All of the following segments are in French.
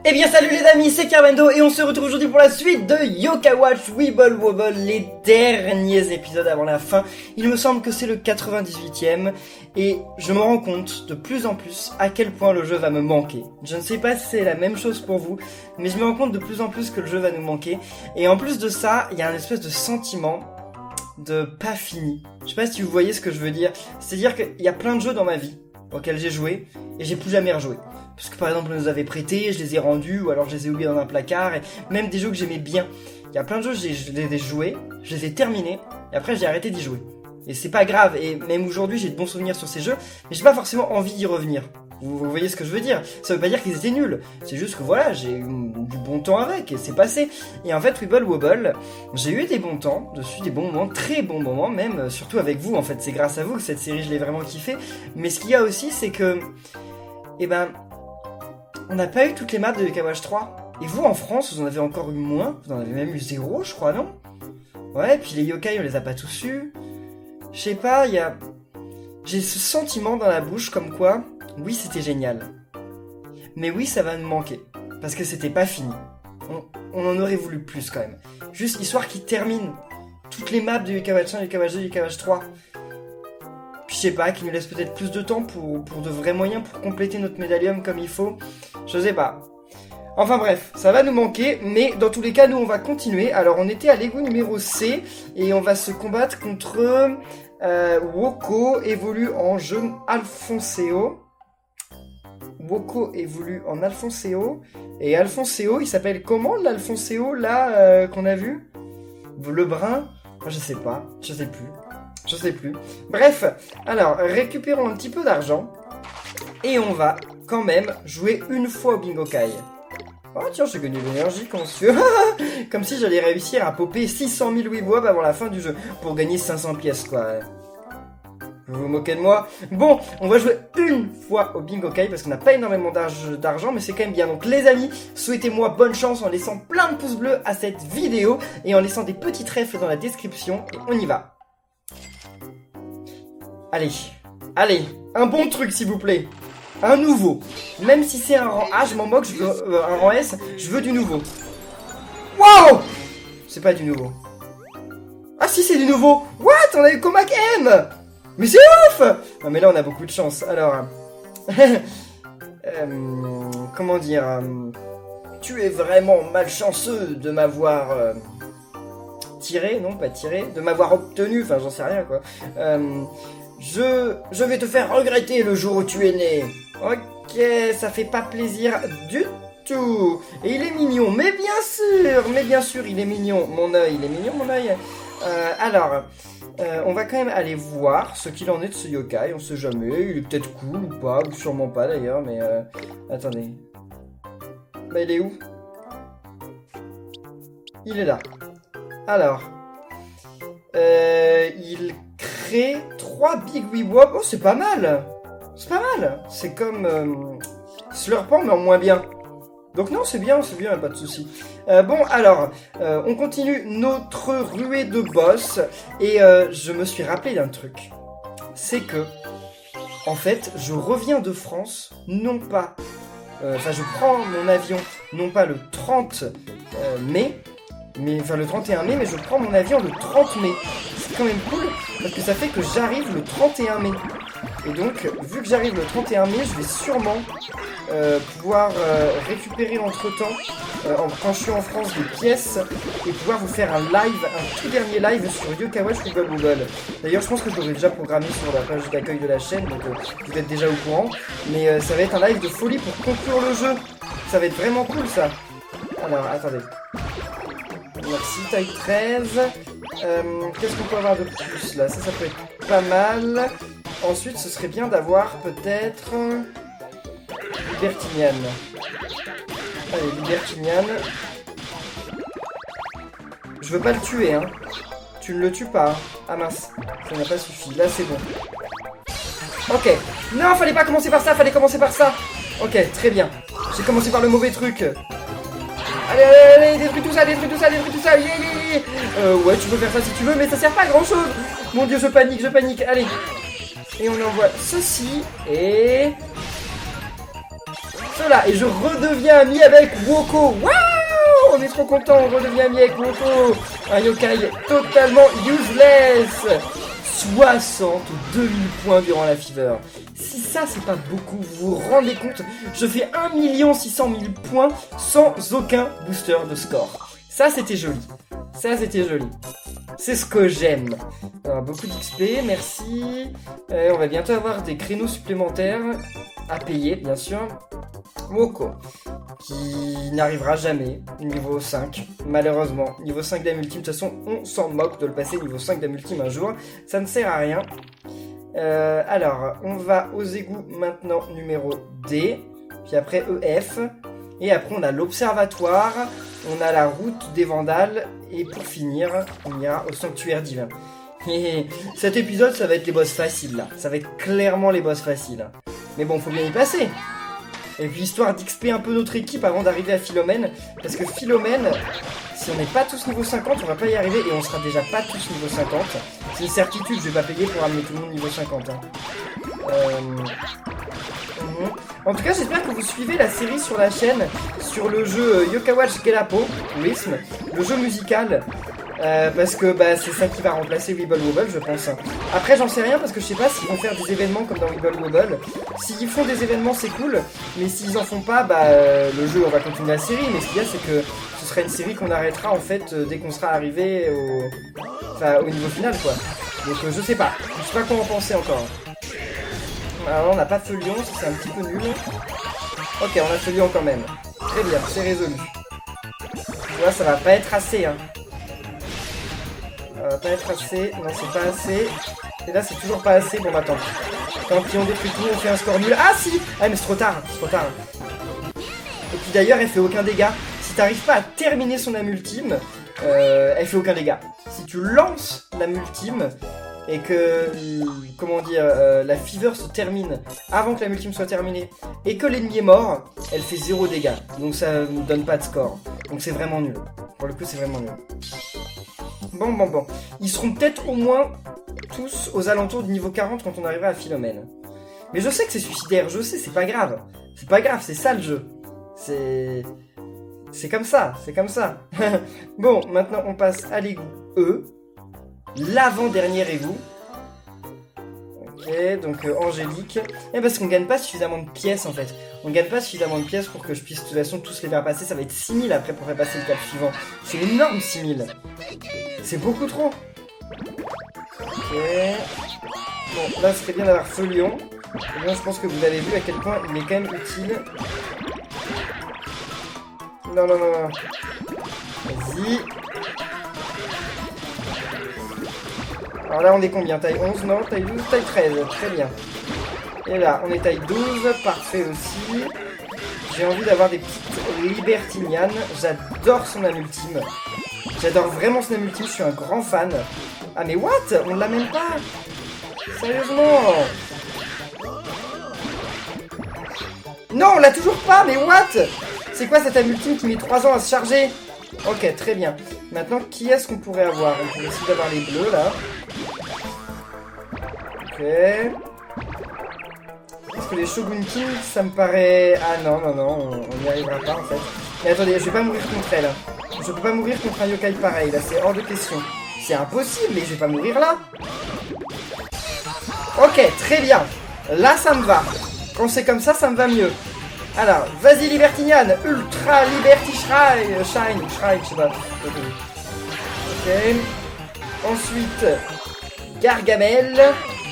Eh bien salut les amis, c'est Carmendo et on se retrouve aujourd'hui pour la suite de Yokai Watch Wibble Wobble, les derniers épisodes avant la fin. Il me semble que c'est le 98e et je me rends compte de plus en plus à quel point le jeu va me manquer. Je ne sais pas si c'est la même chose pour vous, mais je me rends compte de plus en plus que le jeu va nous manquer. Et en plus de ça, il y a un espèce de sentiment de pas fini. Je sais pas si vous voyez ce que je veux dire. C'est-à-dire qu'il y a plein de jeux dans ma vie auxquels j'ai joué et j'ai plus jamais rejoué. Parce que par exemple on nous avait prêté, je les ai rendus ou alors je les ai oubliés dans un placard et même des jeux que j'aimais bien. Il y a plein de jeux, je les ai joués, je les ai terminés et après j'ai arrêté d'y jouer. Et c'est pas grave et même aujourd'hui j'ai de bons souvenirs sur ces jeux mais j'ai pas forcément envie d'y revenir. Vous voyez ce que je veux dire? Ça veut pas dire qu'ils étaient nuls, c'est juste que voilà, j'ai eu du bon temps avec et c'est passé. Et en fait Wibble Wobble, j'ai eu des bons temps dessus, des bons moments, très bons moments même, surtout avec vous en fait, c'est grâce à vous que cette série je l'ai vraiment kiffé. Mais ce qu'il y a aussi c'est que, on n'a pas eu toutes les maps de Yokai Watch 3. Et vous, en France, vous en avez encore eu moins. Vous en avez même eu 0, je crois, non? Ouais, puis les yokai, on les a pas tous eu. Je sais pas, j'ai ce sentiment dans la bouche comme quoi, oui, c'était génial. Mais oui, ça va nous manquer. Parce que c'était pas fini. On en aurait voulu plus, quand même. Juste histoire qu'ils terminent toutes les maps de Yokai Watch 1, Yokai Watch 2, Yokai Watch 3. Puis je sais pas, qui nous laisse peut-être plus de temps pour de vrais moyens pour compléter notre médaillum comme il faut. Je sais pas. Enfin bref, ça va nous manquer, mais dans tous les cas, nous on va continuer. Alors on était à l'égout numéro C, et on va se combattre contre Woko, évolue en jeune Alphonseo. Woko évolue en Alphonseo, et Alphonseo, il s'appelle comment l'Alphonseo là qu'on a vu? Le brun? Je sais pas, je sais plus. Bref, alors, récupérons un petit peu d'argent. Et on va, quand même, jouer une fois au Bingokai. Oh tiens, j'ai gagné de l'énergie, comment se fait? Comme si j'allais réussir à popper 600 000 Wibwob avant la fin du jeu. Pour gagner 500 pièces, quoi. Vous vous moquez de moi? Bon, on va jouer une fois au Bingokai, parce qu'on n'a pas énormément d'argent, mais c'est quand même bien. Donc les amis, souhaitez-moi bonne chance en laissant plein de pouces bleus à cette vidéo, et en laissant des petits trèfles dans la description, et on y va. Allez, un bon truc s'il vous plaît. Un nouveau. Même si c'est un rang A, je m'en moque, je veux un rang S, je veux du nouveau. Wow! C'est pas du nouveau. Ah si, c'est du nouveau. What? On a eu Comac M! Mais c'est ouf! Non mais là on a beaucoup de chance. Alors... comment dire... tu es vraiment malchanceux de m'avoir... tiré, non pas tiré, de m'avoir obtenu, enfin j'en sais rien quoi. Je vais te faire regretter le jour où tu es né. Ok, ça fait pas plaisir du tout. Et il est mignon, mais bien sûr, il est mignon. Mon œil, il est mignon mon œil. Alors, on va quand même aller voir ce qu'il en est de ce yokai. On sait jamais, il est peut-être cool ou pas, ou sûrement pas d'ailleurs, mais attendez. Bah il est où? Il est là. Alors, il crée 3 Big Wibwob. Oh, c'est pas mal. C'est comme Slurpant, mais en moins bien. Donc non, c'est bien, pas de souci. Bon, alors, on continue notre ruée de boss. Et je me suis rappelé d'un truc. C'est que, en fait, je reviens de France, non pas... Enfin, je prends mon avion, non pas le 30 mai... Enfin le 31 mai, mais je prends mon avion le 30 mai. C'est quand même cool, parce que ça fait que j'arrive le 31 mai. Et donc, vu que j'arrive le 31 mai, je vais sûrement pouvoir récupérer entre-temps, quand je suis en France, des pièces, et pouvoir vous faire un live, un tout dernier live sur Yokai Watch Wibble Wobble. D'ailleurs, je pense que je l'aurais déjà programmé sur la page d'accueil de la chaîne, donc vous êtes déjà au courant. Mais ça va être un live de folie pour conclure le jeu. Ça va être vraiment cool, ça. Alors, attendez. Merci, taille 13. Qu'est-ce qu'on peut avoir de plus là? Ça peut être pas mal. Ensuite, ce serait bien d'avoir peut-être... Libertinian. Allez, Libertinian. Je veux pas le tuer, hein. Tu ne le tues pas. Hein. Ah mince, ça n'a pas suffi. Là, c'est bon. Ok. Non, fallait pas commencer par ça, fallait commencer par ça. Ok, très bien. J'ai commencé par le mauvais truc. Allez, détruis tout ça, ouais, tu peux faire ça si tu veux, mais ça sert pas à grand chose. Mon dieu, je panique, allez. Et on envoie ceci, et... cela. Et je redeviens ami avec Woko. Waouh! On est trop content, on redevient ami avec Woko. Un yokai totalement useless. 62 000 points durant la fever. Si ça c'est pas beaucoup, vous vous rendez compte? Je fais 1 600 000 points sans aucun booster de score. Ça c'était joli. Ça c'était joli. C'est ce que j'aime. Alors, beaucoup d'XP, merci. On va bientôt avoir des créneaux supplémentaires à payer, bien sûr. Woko, qui n'arrivera jamais niveau 5, malheureusement. Niveau 5 d'âme ultime, de toute façon, on s'en moque de le passer niveau 5 d'âme ultime un jour. Ça ne sert à rien. Alors, on va aux égouts maintenant, numéro D. Puis après EF. Et après, on a l'observatoire. On a la route des Vandales. Et pour finir, on ira au sanctuaire divin. Et cet épisode, ça va être les boss faciles, là. Ça va être clairement les boss faciles. Mais bon, faut bien y passer. Et puis, histoire d'XP un peu notre équipe avant d'arriver à Philomène. Parce que Philomène, si on n'est pas tous niveau 50, on va pas y arriver. Et on sera déjà pas tous niveau 50. C'est une certitude, je vais pas payer pour amener tout le monde niveau 50. Hein. En tout cas, j'espère que vous suivez la série sur la chaîne sur le jeu Yokai Watch Gelapo, Wism, le jeu musical, parce que bah, c'est ça qui va remplacer Wibble Wobble, je pense. Après, j'en sais rien parce que je sais pas s'ils vont faire des événements comme dans Wibble Wobble. S'ils font des événements, c'est cool, mais s'ils en font pas, bah, le jeu, on va continuer la série. Mais ce qu'il y a, c'est que ce sera une série qu'on arrêtera en fait dès qu'on sera arrivé au niveau final, quoi. Donc, je sais pas quoi en penser encore. Alors on n'a pas Feuillon, c'est un petit peu nul. Ok, on a Feuillon quand même. Très bien, c'est résolu. Tu vois, ça va pas être assez, hein. Ça va pas être assez. Non, c'est pas assez. Et là, c'est toujours pas assez. Bon, bah tant pis. Tant pis, on détruit tout, on fait un score nul. Ah si! Ah, mais c'est trop tard, c'est trop tard. Et puis d'ailleurs, elle fait aucun dégât. Si t'arrives pas à terminer son âme ultime, elle fait aucun dégât. Si tu lances l'âme ultime, et que, comment dire, la fever se termine avant que la ultime soit terminée, et que l'ennemi est mort, elle fait 0 dégâts. Donc ça ne donne pas de score. Donc c'est vraiment nul. Pour le coup, c'est vraiment nul. Bon. Ils seront peut-être au moins tous aux alentours du niveau 40 quand on arrivera à Philomène. Mais je sais que c'est suicidaire, je sais, c'est pas grave. C'est pas grave, c'est ça le jeu. C'est comme ça, c'est comme ça. Bon, maintenant on passe à l'égout E. L'avant-dernier égout. Ok, donc Angélique. Et parce qu'on gagne pas suffisamment de pièces en fait. On gagne pas suffisamment de pièces pour que je puisse de toute façon tous les faire passer. Ça va être 6000 après pour faire passer le cap suivant. C'est énorme 6000. C'est beaucoup trop. Ok. Bon, là ce serait bien d'avoir Feuillon. Et bien, je pense que vous avez vu à quel point il est quand même utile. Non. Vas-y. Alors là, on est combien? Taille 11? Non, taille 12, taille 13. Très bien. Et là, on est taille 12. Parfait aussi. J'ai envie d'avoir des petites libertinianes. J'adore son âme ultime. J'adore vraiment son âme ultime. Je suis un grand fan. Ah, mais what? On l'a même pas? Sérieusement? Non, on l'a toujours pas, mais what? C'est quoi cette âme ultime qui met 3 ans à se charger? Ok, très bien. Maintenant, qui est-ce qu'on pourrait avoir? On pourrait essayer d'avoir les bleus, là. Ok. Parce que les Shogun King, ça me paraît... Ah non, on n'y arrivera pas, en fait. Mais attendez, je vais pas mourir contre elle. Je peux pas mourir contre un yokai pareil, là, c'est hors de question. C'est impossible, mais je vais pas mourir là. Ok, très bien. Là, ça me va. Quand c'est comme ça me va mieux. Alors, vas-y Libertinian, Ultra Liberty Shine, je sais pas. Ok. Ensuite, Gargamel.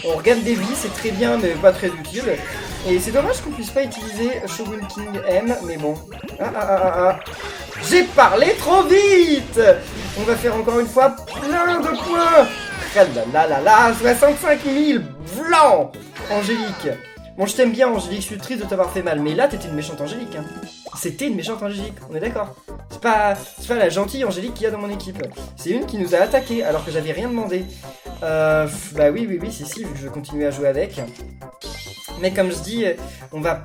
On regagne des vies, c'est très bien, mais pas très utile. Et c'est dommage qu'on puisse pas utiliser Shogun King M, mais bon. Ah. J'ai parlé trop vite. On va faire encore une fois plein de points. Là, 65 000 blancs. Angélique. Bon, je t'aime bien, Angélique, je suis triste de t'avoir fait mal, mais là, t'étais une méchante Angélique. Hein. C'était une méchante Angélique, on est d'accord. C'est pas la gentille Angélique qu'il y a dans mon équipe. C'est une qui nous a attaqué alors que j'avais rien demandé. Bah oui, si, vu que je continue à jouer avec. Mais comme je dis, on va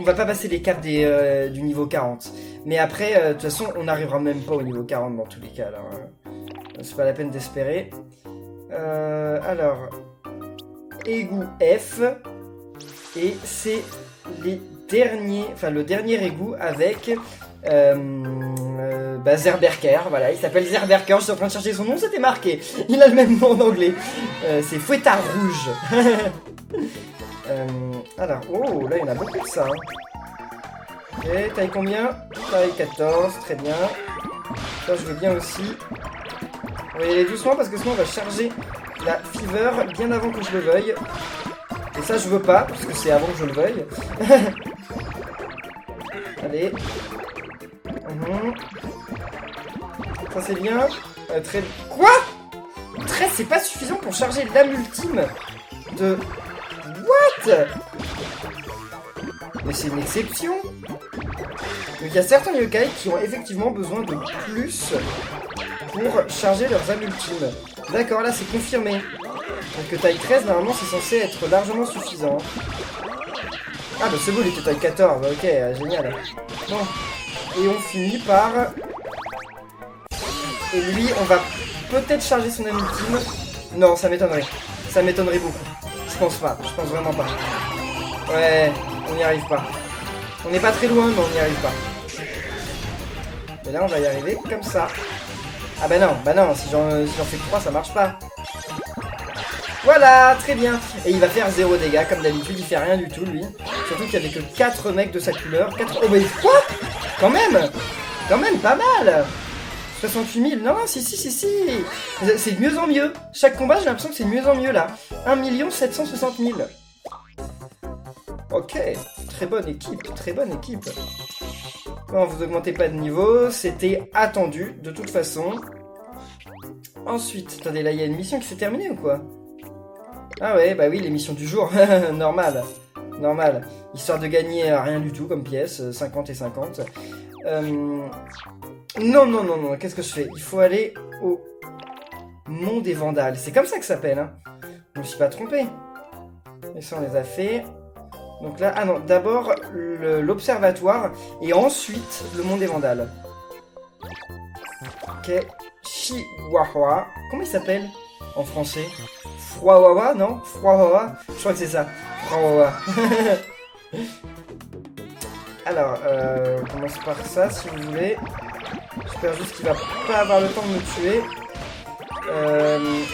pas passer les caps du niveau 40. Mais après, de toute façon, on n'arrivera même pas au niveau 40 dans tous les cas. Alors, c'est pas la peine d'espérer. Alors, égout F. Et c'est les le dernier égout avec Zerberker. Voilà, il s'appelle Zerberker. Je suis en train de chercher son nom, c'était marqué. Il a le même nom en anglais. C'est Fouettard Rouge. Alors, oh, là il y en a beaucoup de ça. Hein. Ok, taille combien? Taille 14, très bien. Ça, je veux bien aussi. On va y aller doucement parce que sinon on va charger la fever bien avant que je le veuille. Et ça, je veux pas, parce que c'est avant que je le veuille. Allez. Ça, c'est bien. Très... Quoi? 13, c'est pas suffisant pour charger l'âme ultime de... What? Mais c'est une exception. Donc il y a certains yokai qui ont effectivement besoin de plus pour charger leurs âmes ultimes. D'accord, là c'est confirmé. Donc taille 13, normalement c'est censé être largement suffisant. Ah bah c'est beau, il était taille 14, ok, génial. Bon, et on finit par... Et lui, on va peut-être charger son âme ultime. Non, ça m'étonnerait. Ça m'étonnerait beaucoup. Je pense pas, je pense vraiment pas. Ouais, on n'y arrive pas. On n'est pas très loin, mais on n'y arrive pas. Et là, on va y arriver comme ça. Ah bah non, si j'en fais 3, ça marche pas. Voilà, très bien. Et il va faire 0 dégâts, comme d'habitude, il fait rien du tout, lui. Surtout qu'il y avait que 4 mecs de sa couleur. 4... Oh, mais quoi? Quand même, pas mal. 68 000, non, si. C'est de mieux en mieux. Chaque combat, j'ai l'impression que c'est de mieux en mieux, là. 1 760 000. Ok, très bonne équipe, très bonne équipe. Quand vous augmentez pas de niveau, c'était attendu, de toute façon. Ensuite, attendez, là, il y a une mission qui s'est terminée ou quoi? Ah ouais, bah oui, les missions du jour, normal. Histoire de gagner rien du tout comme pièce, 50 et 50. Non, qu'est-ce que je fais? Il faut aller au Mont des Vandales. C'est comme ça que ça s'appelle, hein. Je me suis pas trompé. Et ça, on les a fait. Donc là, ah non, d'abord l'observatoire et ensuite le Mont des Vandales. Ok, Chihuahua. Comment il s'appelle en français? Froiwawa, non? Froiwawa? Je crois que c'est ça. Froiwawa. Alors, on commence par ça si vous voulez. J'espère juste qu'il va pas avoir le temps de me tuer.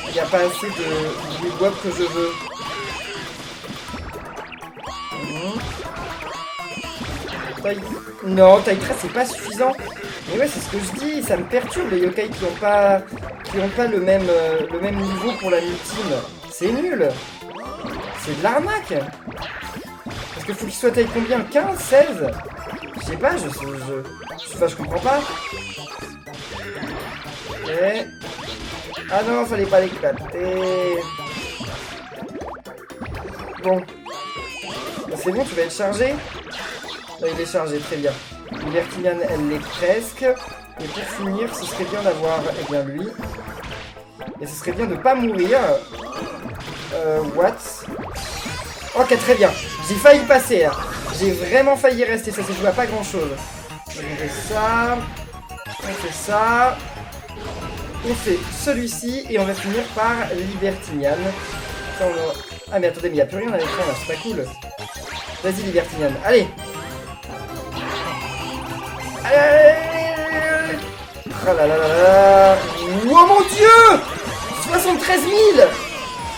Il n'y a pas assez de web que je veux. Non, taille 13 c'est pas suffisant. Mais ouais, c'est ce que je dis, ça me perturbe les yokai qui ont pas le même niveau pour la ultime. C'est nul. C'est de l'arnaque. Parce qu'il faut qu'il soit taille combien? 15, 16? Je sais pas, je comprends pas. Ok. Ah non, fallait pas l'éclater. Bon. C'est bon, tu vas être chargé? Là, il est chargé, très bien. Libertinian, elle l'est presque. Et pour finir, ce serait bien d'avoir, eh bien, lui. Et ce serait bien de pas mourir. What? Ok, très bien. J'ai failli passer, hein. J'ai vraiment failli rester. Ça s'est joué à pas grand chose. Donc, on fait ça. On fait ça. On fait celui-ci. Et on va finir par Libertinian. Ça, Ah, mais attendez, mais il n'y a plus rien à l'écran là. C'est pas cool. Vas-y, Libertinian. Allez! Allez! Oh là là là là! Oh mon dieu! 73 000!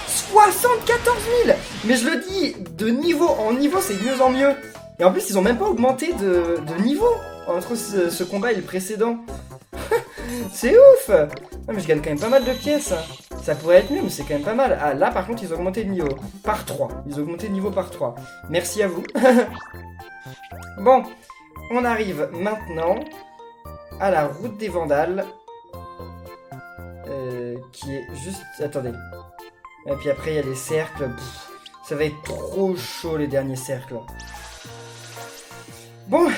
74 000! Mais je le dis, de niveau en niveau, c'est de mieux en mieux. Et en plus, ils ont même pas augmenté de niveau entre ce combat et le précédent. C'est ouf! Non, mais je gagne quand même pas mal de pièces. Ça pourrait être mieux, mais c'est quand même pas mal. Ah, là, par contre, ils ont augmenté de niveau. Par 3. Ils ont augmenté de niveau par 3. Merci à vous. Bon, on arrive maintenant à la route des Vandales. Qui est juste... Attendez. Et puis après, il y a les cercles. Pff, ça va être trop chaud, les derniers cercles. Bon.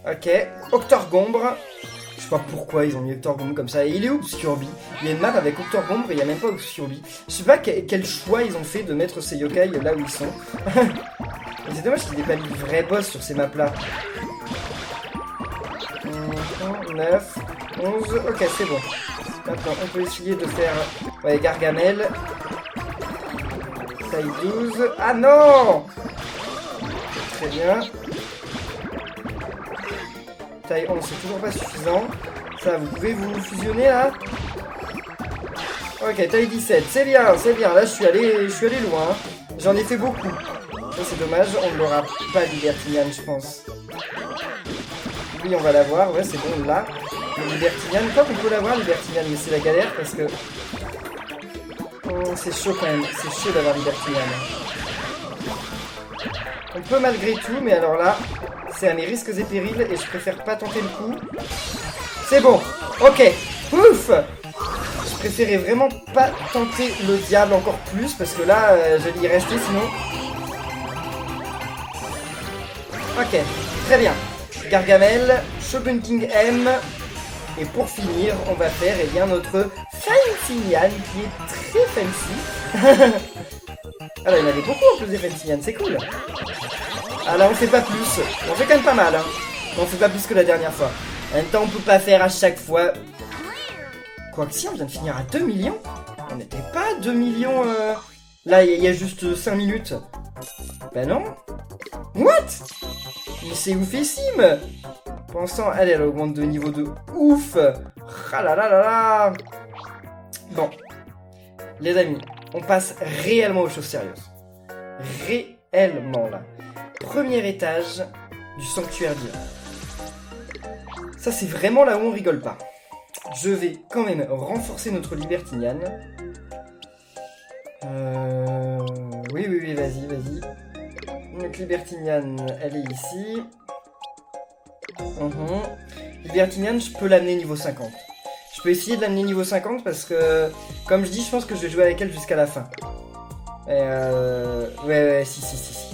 Ok. Octorgombre. Je sais pas pourquoi ils ont mis Octorgombre comme ça. Et il est où Obscurbi? Il y a une map avec Octorgombre et il n'y a même pas Obscurbi. Je sais pas quel choix ils ont fait de mettre ces yokai là où ils sont. C'est dommage qu'ils n'aient pas mis de vrais boss sur ces maps là. 9, 11, ok c'est bon. Maintenant on peut essayer de faire... Ouais, Gargamel. Taille 12. Ah non! Très bien. Taille 11, c'est toujours pas suffisant. Ça, vous pouvez vous fusionner là? Ok, taille 17, c'est bien, c'est bien. Là, je suis allé loin. J'en ai fait beaucoup. Ça, c'est dommage, on ne l'aura pas, Libertinian, je pense. Oui, on va l'avoir, ouais, c'est bon, on l'a. Le Libertinian, quoi qu'on peut l'avoir, Libertinian, mais c'est la galère parce que... Oh, c'est chaud quand même, c'est chaud d'avoir Libertinian. On peut malgré tout, mais alors là, c'est à mes risques et périls et je préfère pas tenter le coup. C'est bon, ok, ouf! Je préférais vraiment pas tenter le diable encore plus parce que là, j'allais y rester sinon. Ok, très bien. Gargamel, Shogun King M. Et pour finir, on va faire eh bien, notre Fancy Nyan qui est très fancy. Ah bah il y en avait beaucoup en plus des Fancy Nyan, c'est cool. Ah là on fait pas plus. On fait quand même pas mal. Hein. On fait pas plus que la dernière fois. En même temps on peut pas faire à chaque fois. Quoique si, on vient de finir à 2 millions. On n'était pas à 2 millions... Là il y a juste 5 minutes. Ben non. What? Mais c'est oufissime. Pour l'instant, elle augmente de niveau de ouf. Ah là là là là. Bon, les amis, on passe réellement aux choses sérieuses. Réellement, là. Premier étage du sanctuaire divin. Ça, c'est vraiment là où on rigole pas. Je vais quand même renforcer notre Libertinian. Oui, vas-y. Notre Libertinian, elle est ici. Libertinian, je peux l'amener niveau 50. Je peux essayer de l'amener niveau 50 parce que, comme je dis, je pense que je vais jouer avec elle jusqu'à la fin. Ouais, si.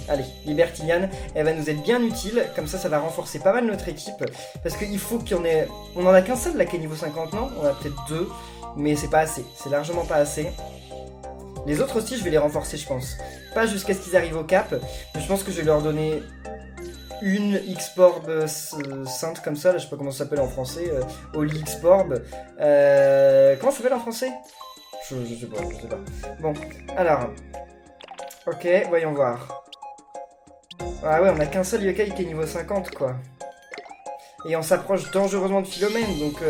Allez, Libertinian, elle va nous être bien utile. Comme ça va renforcer pas mal notre équipe. Parce qu'il faut qu'il y en ait... On en a qu'un seul là qui est niveau 50, non? On en a peut-être 2. Mais c'est pas assez. C'est largement pas assez. Les autres aussi, je vais les renforcer, je pense. Pas jusqu'à ce qu'ils arrivent au cap. Mais je pense que je vais leur donner... une X-Orb sainte comme ça, là je sais pas comment ça s'appelle en français, Holy X-Orb. Comment ça s'appelle en français? Je sais pas. Bon, alors. Ok, voyons voir. Ah ouais, on a qu'un seul yokai qui est niveau 50 quoi. Et on s'approche dangereusement de Philomène, donc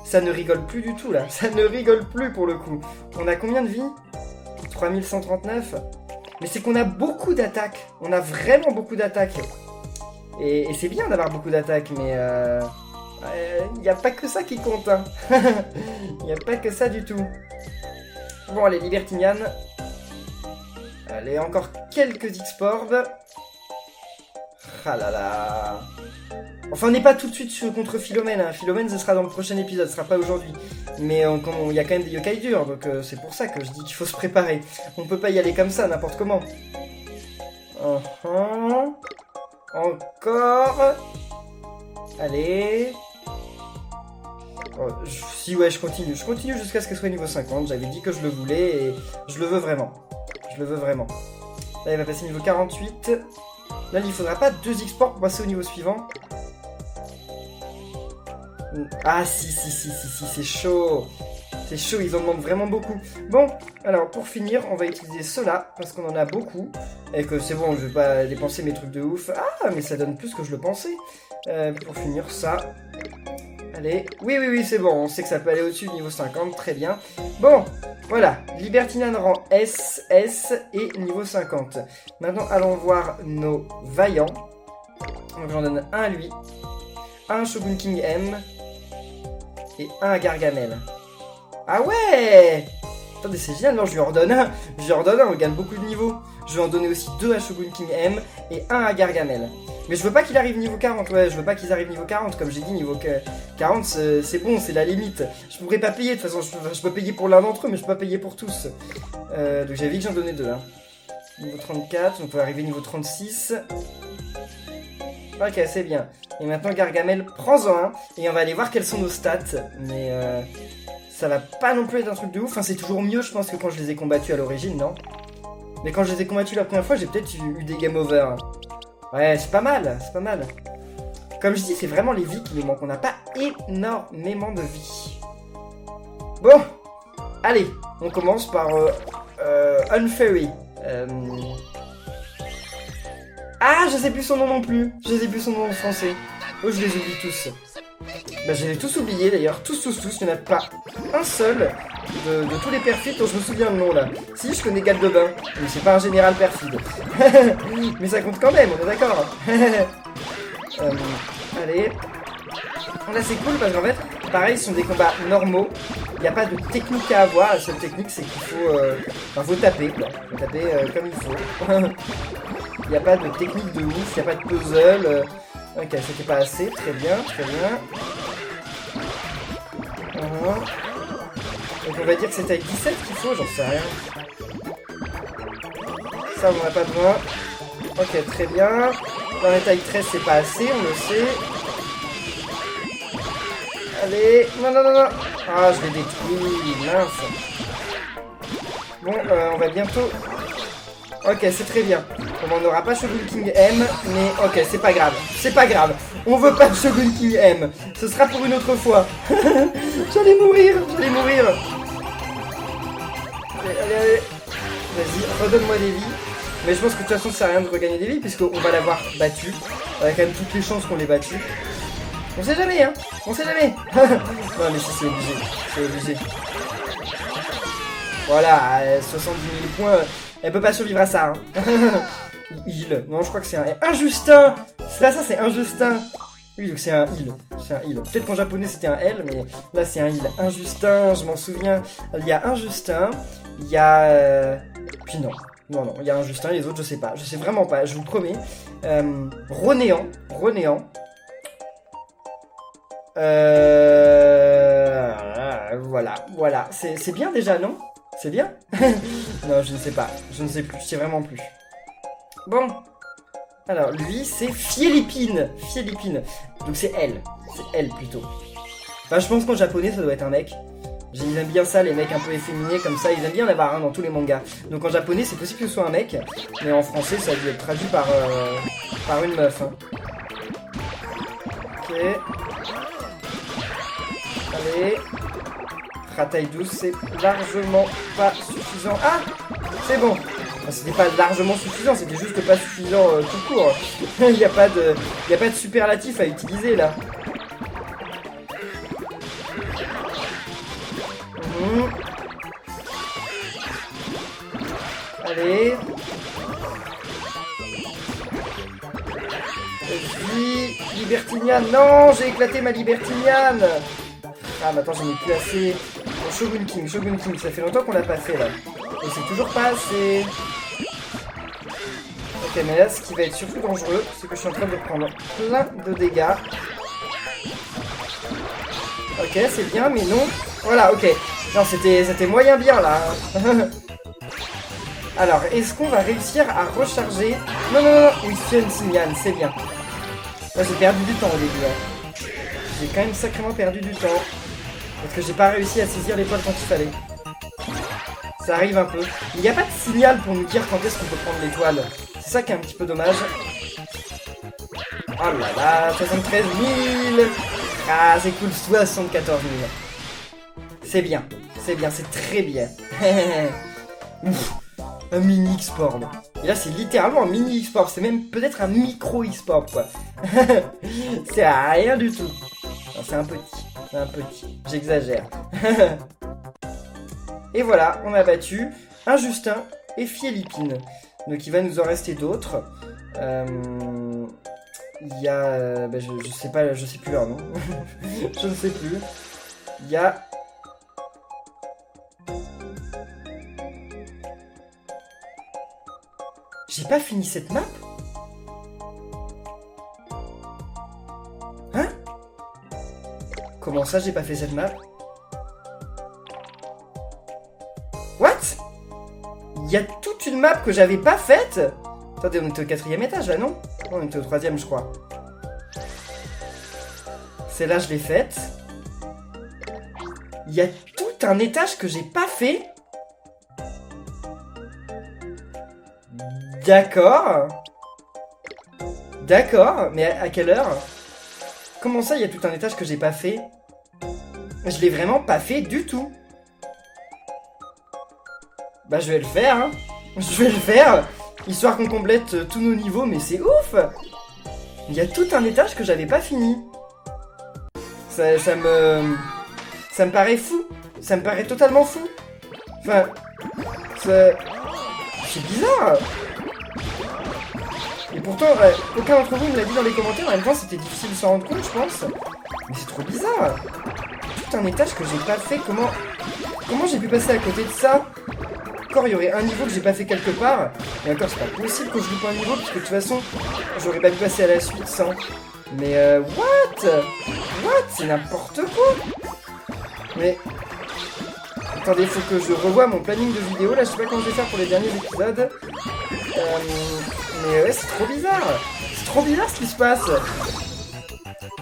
ça ne rigole plus du tout là. Ça ne rigole plus pour le coup. On a combien de vie? 3139. Mais c'est qu'on a beaucoup d'attaques. On a vraiment beaucoup d'attaques. Et c'est bien d'avoir beaucoup d'attaques, mais il n'y a pas que ça qui compte. Hein. Il n'y a pas que ça du tout. Bon, allez, Libertinian. Allez, encore quelques X-Orb. Ah là là. Enfin, on n'est pas tout de suite contre Philomène. Hein. Philomène, ce sera dans le prochain épisode, ce sera pas aujourd'hui. Mais il y a quand même des yokai durs, donc c'est pour ça que je dis qu'il faut se préparer. On peut pas y aller comme ça, n'importe comment. Encore. Allez. Oh, ouais, je continue. Je continue jusqu'à ce qu'elle soit niveau 50. J'avais dit que je le voulais et je le veux vraiment. Là, il va passer niveau 48. Là, il ne faudra pas 2 X-Ports pour passer au niveau suivant. Ah, si, c'est chaud. C'est chaud, ils en demandent vraiment beaucoup. Bon, alors pour finir, on va utiliser cela, parce qu'on en a beaucoup. Et que c'est bon, je vais pas dépenser mes trucs de ouf. Ah, mais ça donne plus que je le pensais. Pour finir ça. Allez, oui, c'est bon, on sait que ça peut aller au-dessus du niveau 50, très bien. Bon, voilà, Libertinian rang S et niveau 50. Maintenant, allons voir nos vaillants. Donc j'en donne un à lui, un à Shogun King M, et un à Gargamel. Ah ouais! Attendez, c'est génial, non, je lui en redonne un, on gagne beaucoup de niveaux. Je vais en donner aussi 2 à Shogun King M et 1 à Gargamel. Mais je veux pas qu'il arrive niveau 40, ouais, je veux pas qu'ils arrivent niveau 40, comme j'ai dit, niveau 40, c'est bon, c'est la limite. Je pourrais pas payer, de toute façon, je peux payer pour l'un d'entre eux, mais je peux pas payer pour tous. Donc j'avais dit que j'en donnais 2, hein. Niveau 34, on peut arriver niveau 36. Ok, c'est bien. Et maintenant, Gargamel, prends-en un, et on va aller voir quelles sont nos stats, mais ça va pas non plus être un truc de ouf, enfin c'est toujours mieux, je pense, que quand je les ai combattus à l'origine, non? Mais quand je les ai combattus la première fois, j'ai peut-être eu des game over. Ouais, c'est pas mal. Comme je dis, c'est vraiment les vies qui nous manquent. On n'a pas énormément de vie. Bon, allez, on commence par Unfairy. Euh... Ah, je sais plus son nom non plus. Je sais plus son nom en français. Oh, je les oublie tous. Bah, je les ai tous oubliés d'ailleurs. Tous. Il n'y en a pas un seul de tous les perfides dont je me souviens le nom là. Si, je connais Galdebin. Mais c'est pas un général perfide. Mais ça compte quand même, on est d'accord. Allez. Là, c'est cool parce qu'en fait, pareil, ce sont des combats normaux. Il n'y a pas de technique à avoir. La seule technique, c'est qu'il faut taper, quoi. Faut taper comme il faut. Il n'y a pas de technique de ouf, il n'y a pas de puzzle. Ok, c'était pas assez. Très bien. Donc on va dire que c'est avec 17 qu'il faut, j'en sais rien. Ça, on n'en a pas besoin. Ok, très bien. Dans les tailles 13, c'est pas assez, on le sait. Allez, non. Ah, je l'ai détruit, mince. Bon, on va bientôt... Ok, c'est très bien. On n'aura pas Shogun King M, mais ok, c'est pas grave. On veut pas de Shogun King M. Ce sera pour une autre fois. J'allais mourir. Allez. Vas-y, redonne-moi des vies. Mais je pense que de toute façon, ça sert à rien de regagner des vies, puisqu'on va l'avoir battu. On a quand même toutes les chances qu'on l'ait battu. On sait jamais, hein. Non, mais si, c'est obligé. Voilà, 70 000 points. Elle peut pas survivre à ça, hein. Il. Non, je crois que c'est un Injustin. Ça, c'est Injustin. Oui, donc c'est un il. Peut-être qu'en japonais c'était un L, mais là c'est un il. Injustin, je m'en souviens. Il y a Injustin, il y a... Puis non, il y a Injustin, les autres je sais pas. Je sais vraiment pas, je vous promets. Ronéant. Voilà. C'est bien déjà, non? C'est bien? Non, je ne sais pas. Je ne sais plus, je sais vraiment plus. Bon. Alors, lui, c'est Fielipine. Donc c'est elle. C'est elle, plutôt. Enfin, je pense qu'en japonais, ça doit être un mec. Ils aiment bien ça, les mecs un peu efféminés, comme ça. Ils aiment bien en avoir un dans tous les mangas. Donc en japonais, c'est possible que ce soit un mec. Mais en français, ça a dû être traduit par une meuf. Hein. Ok. Allez. Taille 12, c'est largement pas suffisant. Ah, c'est bon. Enfin, c'était pas largement suffisant, c'était juste pas suffisant tout court. Il n'y a pas de superlatif à utiliser là. Allez. Vas-y, Libertiniane. Non, j'ai éclaté ma Libertiniane. Ah, mais attends, j'en ai plus assez. Bon, Shogun King, ça fait longtemps qu'on l'a pas fait là. Et c'est toujours pas assez. Ok, mais là, ce qui va être surtout dangereux, c'est que je suis en train de prendre plein de dégâts. Ok, c'est bien, mais non. Voilà, ok. Non, c'était moyen bien là. Alors, est-ce qu'on va réussir à recharger? Non. Oui, c'est une signal, c'est bien. Là, j'ai perdu du temps au début. Hein. J'ai quand même sacrément perdu du temps. Parce que j'ai pas réussi à saisir l'étoile quand il fallait. Ça arrive un peu. Il n'y a pas de signal pour nous dire quand est-ce qu'on peut prendre l'étoile. C'est ça qui est un petit peu dommage. Oh là là, 73 000. Ah, c'est cool, 74 000. C'est bien, c'est très bien. Ouf, un mini export. Et là, c'est littéralement un mini export. C'est même peut-être un micro export, quoi. C'est rien du tout. C'est un petit. J'exagère. Et voilà, on a battu Injustin et Fielipine. Donc il va nous en rester d'autres. Il y a... je sais pas, je sais plus leur nom. Je ne sais plus. Il y a... J'ai pas fini cette map? Hein? Comment ça, j'ai pas fait cette map? What? Il y a toute une map que j'avais pas faite? Attendez, on était au 4e étage là, non? On était au 3e, je crois. Celle-là, je l'ai faite. Il y a tout un étage que j'ai pas fait? D'accord. D'accord, mais à quelle heure? Comment ça, il y a tout un étage que j'ai pas fait? Je l'ai vraiment pas fait du tout. Bah, je vais le faire, hein. Je vais le faire, histoire qu'on complète tous nos niveaux, mais c'est ouf! Il y a tout un étage que j'avais pas fini. Ça me paraît fou. Ça me paraît totalement fou. Enfin, c'est bizarre. Et pourtant, aucun d'entre vous me l'a dit dans les commentaires. En même temps, c'était difficile de s'en rendre compte, je pense. Mais c'est trop bizarre. Tout un étage que j'ai pas fait. Comment j'ai pu passer à côté de ça? Encore, il y aurait un niveau que j'ai pas fait quelque part. Et encore, c'est pas possible que je loupe un niveau, parce que de toute façon, j'aurais pas pu passer à la suite sans. Mais what? C'est n'importe quoi. Mais attendez, faut que je revoie mon planning de vidéo. Là, je sais pas comment je vais faire pour les derniers épisodes. Mais ouais, c'est trop bizarre. C'est trop bizarre ce qui se passe.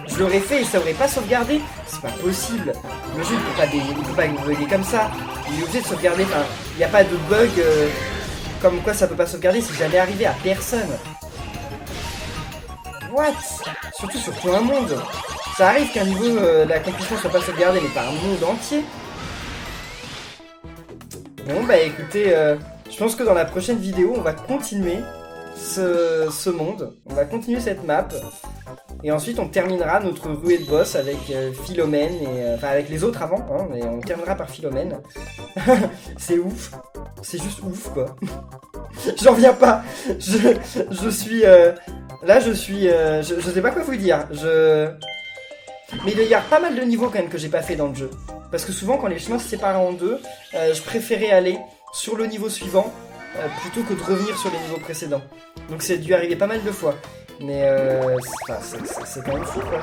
Je l'aurais fait et ça aurait pas sauvegardé. C'est pas possible. Le jeu, il peut pas bugger comme ça. Il est obligé de sauvegarder. Enfin, il n'y a pas de bug comme quoi ça peut pas sauvegarder. C'est jamais arrivé à personne. What? Surtout un monde. Ça arrive qu'un niveau, la compétition soit pas sauvegardée, mais pas un monde entier. Bon, bah écoutez, je pense que dans la prochaine vidéo, on va continuer ce monde. On va continuer cette map. Et ensuite, on terminera notre ruée de boss avec Philomène, et enfin avec les autres avant, hein, mais on terminera par Philomène. C'est ouf. C'est juste ouf, quoi. J'en reviens pas. Je suis... Là, je suis... je sais pas quoi vous dire. Mais il y a pas mal de niveaux quand même que j'ai pas fait dans le jeu. Parce que souvent, quand les chemins se séparaient en deux, je préférais aller sur le niveau suivant plutôt que de revenir sur les niveaux précédents. Donc c'est dû arriver pas mal de fois. Mais c'est quand même fou, quoi.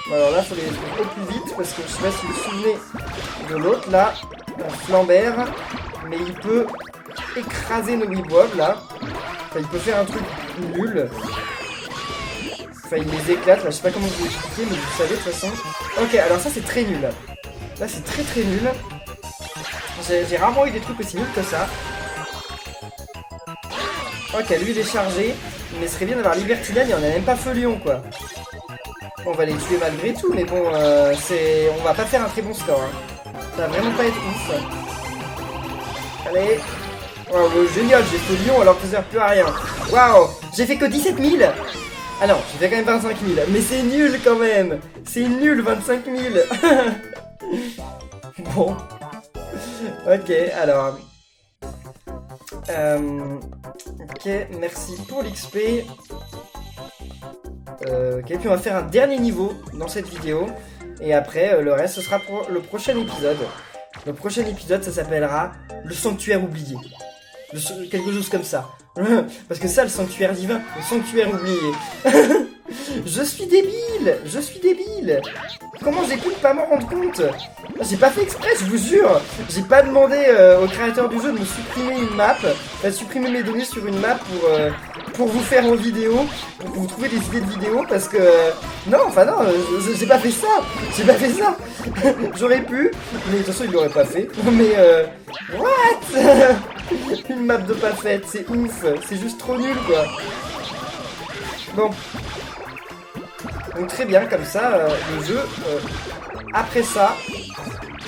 Bon, alors là, il faut les trouver au plus vite, parce que je sais pas si vous vous souvenez de l'autre, là, Flambert, mais il peut écraser nos Wibwob, là. Enfin, il peut faire un truc nul. Enfin, il les éclate, là, je sais pas comment vous expliquer, mais vous savez de toute façon. Ok, alors ça, c'est très nul. Là, c'est très très nul. J'ai rarement eu des trucs aussi nuls que ça. Ok, lui il est chargé, mais ce serait bien d'avoir Libertiliane et on a même pas Feu Lion, quoi. Bon, on va les tuer malgré tout, mais bon, on va pas faire un très bon score. Hein. Ça va vraiment pas être ouf. Allez. Waouh, génial, j'ai Feu Lion alors que ça sert plus à rien. Waouh, j'ai fait que 17 000. Ah non, j'ai fait quand même 25 000, mais c'est nul quand même. C'est nul, 25 000. Bon. Ok, alors... Ok, merci pour l'XP. Ok, puis on va faire un dernier niveau dans cette vidéo. Et après, le reste, ce sera pour le prochain épisode. Le prochain épisode, ça s'appellera Le Sanctuaire Oublié. Quelque chose comme ça. Parce que ça, le Sanctuaire Divin, le Sanctuaire Oublié. Je suis débile. Comment j'ai pu ne pas m'en rendre compte? J'ai pas fait exprès, je vous jure. J'ai pas demandé au créateur du jeu de me supprimer une map, de supprimer mes données sur une map pour vous faire en vidéo, pour que vous trouviez des idées de vidéo, parce que... non, enfin non, j'ai pas fait ça. J'aurais pu, mais de toute façon il l'aurait pas fait. Mais what? Une map de pas faite, c'est ouf, c'est juste trop nul, quoi. Bon. Donc très bien, comme ça, le jeu, après ça,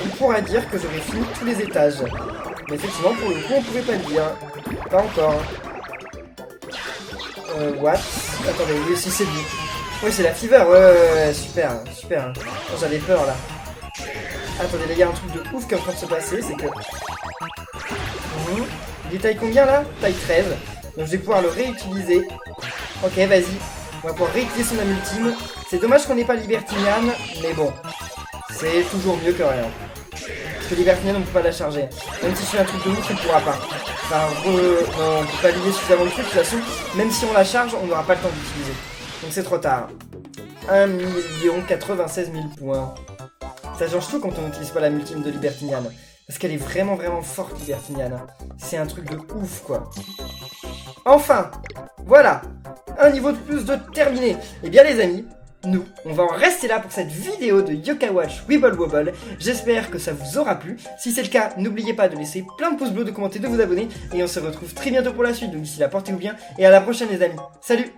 on pourra dire que j'aurais fini tous les étages. Mais effectivement, pour le coup, on pouvait pas le dire. Pas encore. What? Attendez, oui, si c'est lui. Oui, c'est la fever, ouais, super. Oh, j'avais peur, là. Attendez, là, il y a un truc de ouf qui est en train de se passer, c'est que... Il est taille combien, là? Taille 13. Donc je vais pouvoir le réutiliser. Ok, vas-y. On va pouvoir réutiliser son âme ultime. C'est dommage qu'on n'ait pas Libertinian, mais bon. C'est toujours mieux que rien. Parce que Libertinian, on ne peut pas la charger. Même si je fais un truc de ouf, on ne pourra pas. Enfin, non, on ne peut pas lier suffisamment de trucs. De toute façon, même si on la charge, on n'aura pas le temps d'utiliser. Donc c'est trop tard. 1 96 000 points. Ça change tout quand on n'utilise pas la ultime de Libertinian. Parce qu'elle est vraiment forte, Libertinian. C'est un truc de ouf, quoi. Enfin, voilà, un niveau de plus de terminé. Et bien les amis, nous, on va en rester là pour cette vidéo de Yokai Watch Wibble Wobble. J'espère que ça vous aura plu. Si c'est le cas, n'oubliez pas de laisser plein de pouces bleus, de commenter, de vous abonner. Et on se retrouve très bientôt pour la suite. Donc d'ici là, portez-vous bien et à la prochaine les amis. Salut!